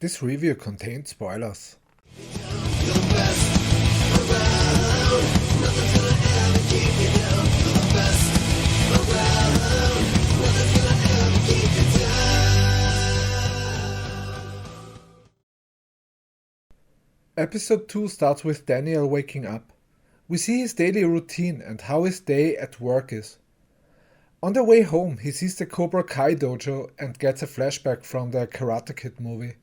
This review contains spoilers. Episode 2 starts with Daniel waking up. We see his daily routine and how his day at work is. On the way home, he sees the Cobra Kai dojo and gets a flashback from the Karate Kid movie.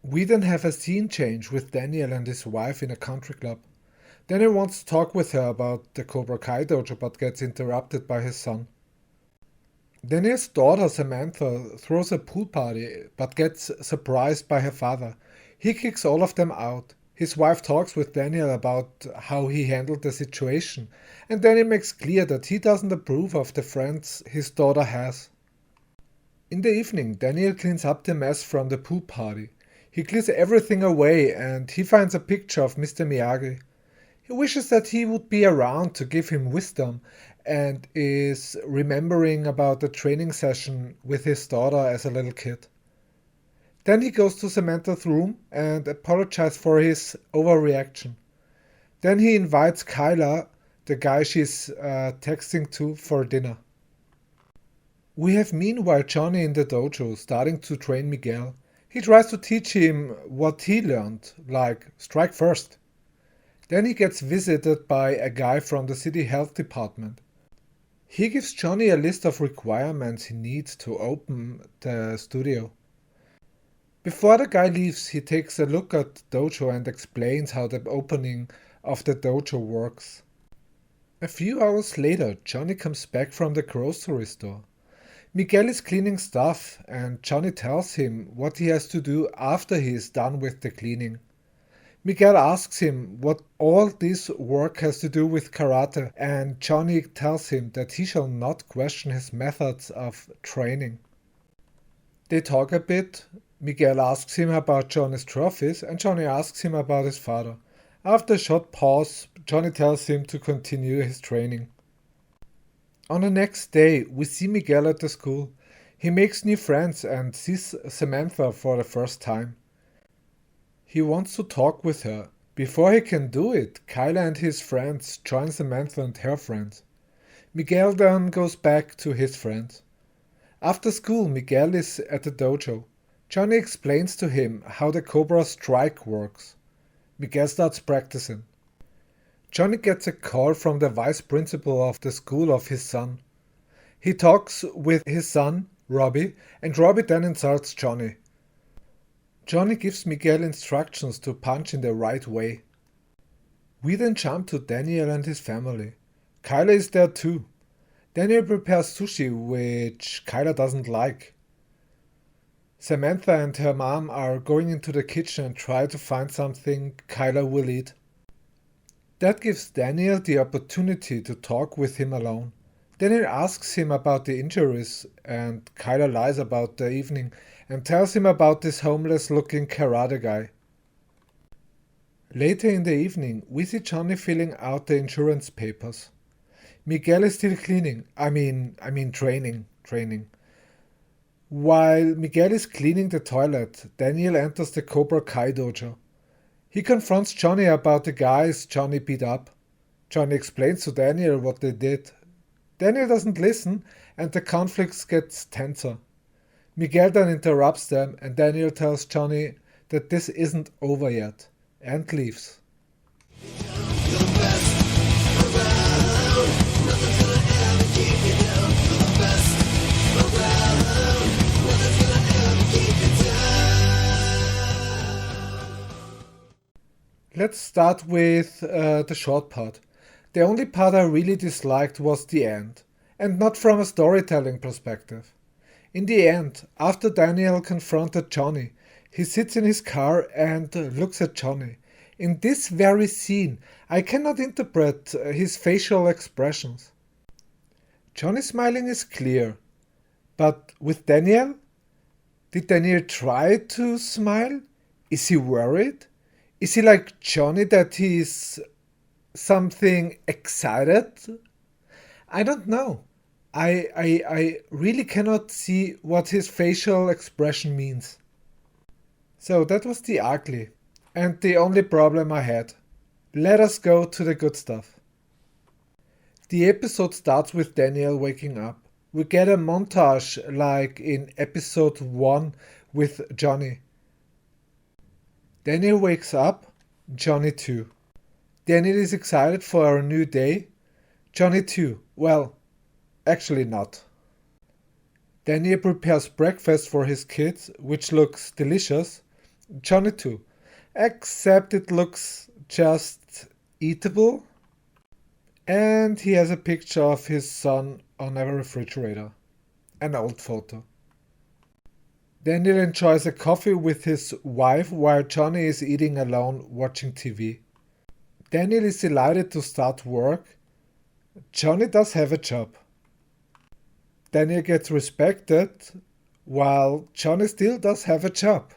We then have a scene change with Daniel and his wife in a country club. Daniel wants to talk with her about the Cobra Kai dojo but gets interrupted by his son. Daniel's daughter Samantha throws a pool party but gets surprised by her father. He kicks all of them out. His wife talks with Daniel about how he handled the situation, and Daniel makes clear that he doesn't approve of the friends his daughter has. In the evening, Daniel cleans up the mess from the pool party. He clears everything away and he finds a picture of Mr. Miyagi. He wishes that he would be around to give him wisdom and is remembering about the training session with his daughter as a little kid. Then he goes to Samantha's room and apologizes for his overreaction. Then he invites Kyla, the guy she's texting to, for dinner. We have meanwhile Johnny in the dojo starting to train Miguel. He tries to teach him what he learned, like strike first. Then he gets visited by a guy from the city health department. He gives Johnny a list of requirements he needs to open the studio. Before the guy leaves, he takes a look at the dojo and explains how the opening of the dojo works. A few hours later, Johnny comes back from the grocery store. Miguel is cleaning stuff and Johnny tells him what he has to do after he is done with the cleaning. Miguel asks him what all this work has to do with karate and Johnny tells him that he shall not question his methods of training. They talk a bit. Miguel asks him about Johnny's trophies and Johnny asks him about his father. After a short pause, Johnny tells him to continue his training. On the next day, we see Miguel at the school. He makes new friends and sees Samantha for the first time. He wants to talk with her. Before he can do it, Kyla and his friends join Samantha and her friends. Miguel then goes back to his friends. After school, Miguel is at the dojo. Johnny explains to him how the Cobra strike works. Miguel starts practicing. Johnny gets a call from the vice principal of the school of his son. He talks with his son, Robbie, and Robbie then insults Johnny. Johnny gives Miguel instructions to punch in the right way. We then jump to Daniel and his family. Kyla is there too. Daniel prepares sushi, which Kyla doesn't like. Samantha and her mom are going into the kitchen and try to find something Kyla will eat. That gives Daniel the opportunity to talk with him alone. Daniel asks him about the injuries and Kyla lies about the evening and tells him about this homeless-looking karate guy. Later in the evening, we see Johnny filling out the insurance papers. Miguel is still cleaning. Training. While Miguel is cleaning the toilet, Daniel enters the Cobra Kai dojo. He confronts Johnny about the guys Johnny beat up. Johnny explains to Daniel what they did. Daniel doesn't listen and the conflict gets tenser. Miguel then interrupts them and Daniel tells Johnny that this isn't over yet and leaves. Let's start with the short part. The only part I really disliked was the end, and not from a storytelling perspective. In the end, after Daniel confronted Johnny, he sits in his car and looks at Johnny. In this very scene, I cannot interpret his facial expressions. Johnny's smiling is clear, but with Daniel? Did Daniel try to smile? Is he worried? Is he like Johnny that he's something excited? I don't know. I really cannot see what his facial expression means. So that was the ugly, and the only problem I had. Let us go to the good stuff. The episode starts with Daniel waking up. We get a montage like in episode 1 with Johnny. Daniel wakes up, Johnny too. Daniel is excited for a new day, Johnny too. Well, actually not. Daniel prepares breakfast for his kids, which looks delicious, Johnny too. Except it looks just eatable. And he has a picture of his son on a refrigerator. An old photo. Daniel enjoys a coffee with his wife while Johnny is eating alone watching TV. Daniel is delighted to start work. Johnny does have a job. Daniel gets respected while Johnny still does have a job.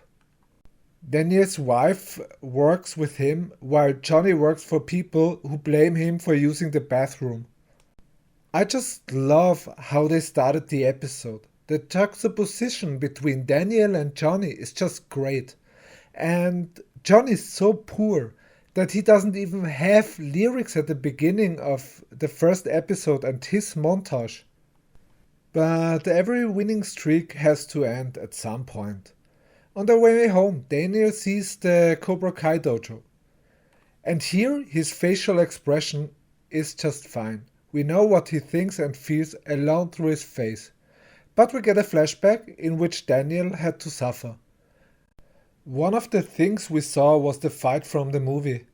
Daniel's wife works with him while Johnny works for people who blame him for using the bathroom. I just love how they started the episode. The juxtaposition between Daniel and Johnny is just great. And Johnny is so poor that he doesn't even have lyrics at the beginning of the first episode and his montage. But every winning streak has to end at some point. On their way home, Daniel sees the Cobra Kai dojo. And here his facial expression is just fine. We know what he thinks and feels alone through his face. But we get a flashback in which Daniel had to suffer. One of the things we saw was the fight from the movie.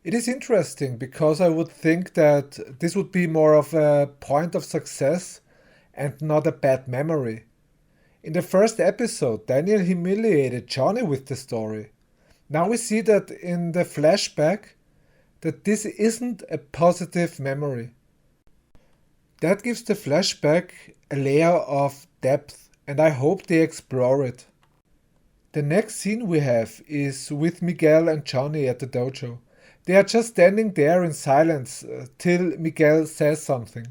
It is interesting because I would think that this would be more of a point of success and not a bad memory. In the first episode, Daniel humiliated Johnny with the story. Now we see that in the flashback that this isn't a positive memory. That gives the flashback a layer of depth and I hope they explore it. The next scene we have is with Miguel and Johnny at the dojo. They are just standing there in silence till Miguel says something.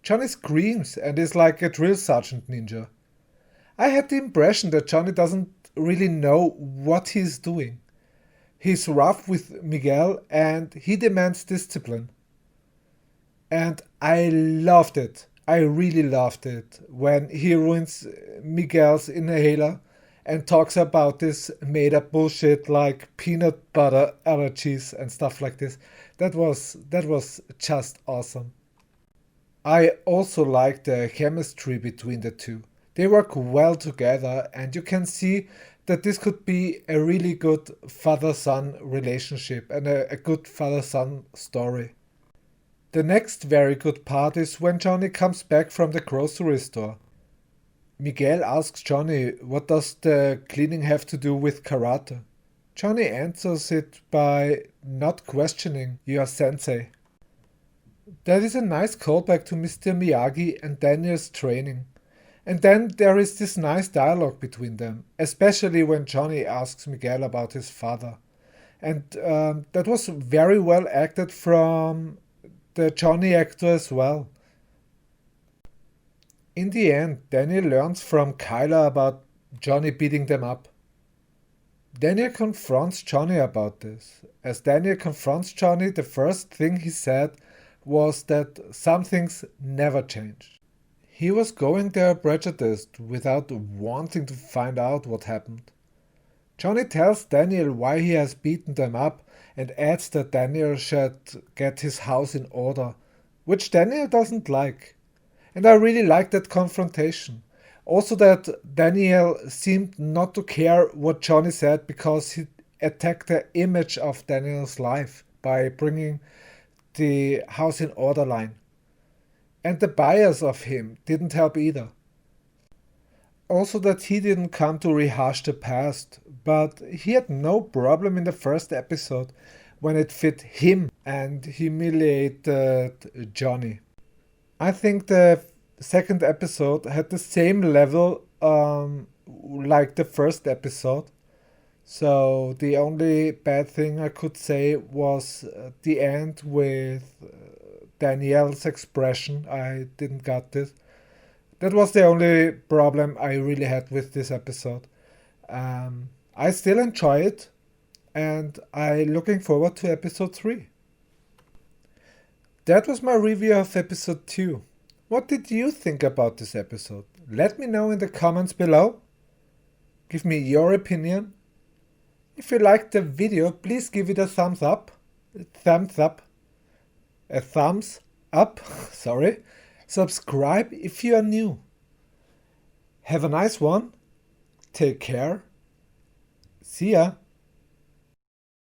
Johnny screams and is like a drill sergeant ninja. I had the impression that Johnny doesn't really know what he's doing. He's rough with Miguel and he demands discipline. And I loved it. I really loved it when he ruins Miguel's inhaler and talks about this made up bullshit like peanut butter allergies and stuff like this. That was just awesome. I also like the chemistry between the two. They work well together and you can see that this could be a really good father-son relationship and a good father-son story. The next very good part is when Johnny comes back from the grocery store. Miguel asks Johnny, what does the cleaning have to do with karate? Johnny answers it by not questioning your sensei. That is a nice callback to Mr. Miyagi and Daniel's training. And then there is this nice dialogue between them, especially when Johnny asks Miguel about his father. And that was very well acted from the Johnny actor as well. In the end, Daniel learns from Kyla about Johnny beating them up. Daniel confronts Johnny about this. As Daniel confronts Johnny, the first thing he said was that some things never change. He was going there prejudiced without wanting to find out what happened. Johnny tells Daniel why he has beaten them up and adds that Daniel should get his house in order, which Daniel doesn't like. And I really like that confrontation. Also that Daniel seemed not to care what Johnny said because he attacked the image of Daniel's life by bringing the house in order line. And the bias of him didn't help either. Also that he didn't come to rehash the past, but he had no problem in the first episode when it fit him and humiliated Johnny. I think the second episode had the same level like the first episode. So the only bad thing I could say was the end with Danielle's expression. I didn't get this. That was the only problem I really had with this episode. I still enjoy it, and I'm looking forward to episode 3. That was my review of episode 2. What did you think about this episode? Let me know in the comments below. Give me your opinion. If you liked the video, please give it a thumbs up. A thumbs up, sorry. Subscribe if you are new. Have a nice one. Take care. See ya.